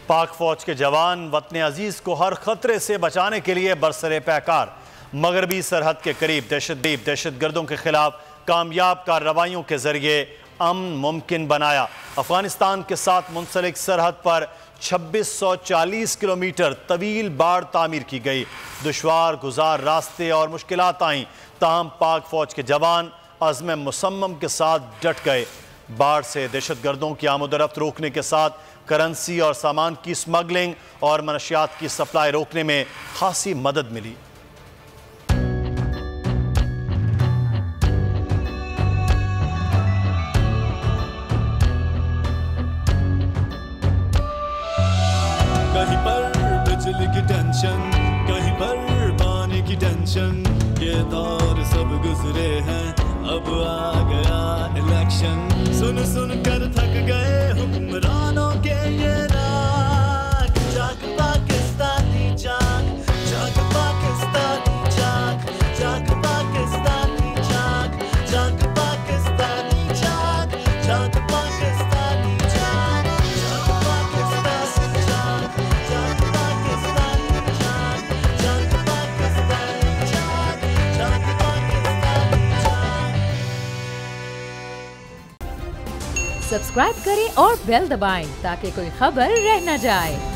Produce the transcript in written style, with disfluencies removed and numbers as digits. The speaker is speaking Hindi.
पाक फौज के जवान वतन अजीज को हर खतरे से बचाने के लिए बरसरे पैकार मगरबी सरहद के करीब दहशतगर्दों के खिलाफ कामयाब कार्रवाइयों के जरिए अमन मुमकिन बनाया। अफगानिस्तान के साथ मुंसलिक सरहद पर 2640 किलोमीटर तवील बाड़ तामीर की गई। दुश्वार गुजार रास्ते और मुश्किलात आईं, ताहम पाक फौज के जवान अज़्म मुसम्मम के साथ डट गए। बाढ़ से दहशतगर्दों की आमदोरफ्त रोकने के साथ करेंसी और सामान की स्मगलिंग और मनशियात की सप्लाई रोकने में खासी मदद मिली। कहीं पर बिजली की टेंशन, कहीं पर पानी की टेंशन, ये दौर सब गुजरे हैं, अब आ गया इलेक्शन। सुन सुन कर थक गए हुक्मरानों के ये राग, जाग पाकिस्तानी जाग, जाग पाकिस्तानी जाग, जाग पाकिस्तानी जाग, जाग पाकिस्तानी जाग, जाग पाकिस्तानी जाग, जाग पाकिस्तानी जाग, जाग पाकिस्तानी जाग, जाग पाकिस्तानी जाग, जाग पाकिस्तानी जाग। सब्सक्राइब करें और बेल दबाएं ताकि कोई खबर रह न जाए।